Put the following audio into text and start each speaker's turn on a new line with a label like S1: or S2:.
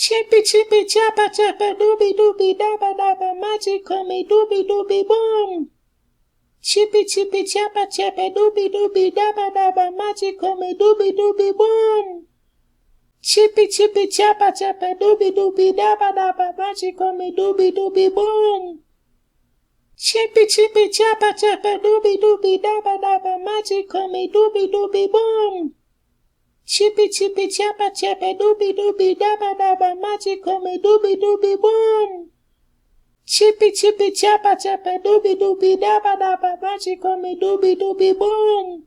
S1: Chippy chippy chappa chappa dooby dooby dabba dabba magical me dooby dooby boom. Chippy chippy chappa chappa dooby dooby dabba dabba magical me dooby dooby boom. Chippy chippy chappa chappa dooby dooby dabba dabba magical me dooby dooby boom. Chippy chippy chappa chappa dooby dooby dabba dabba magical me dooby dooby boom. Chippy chippy chappa chappa dooby dooby dabba dabba magical me dooby dooby boom. Chippy chippy chappa chappa dooby dooby dabba dabba magical me dooby dooby boom.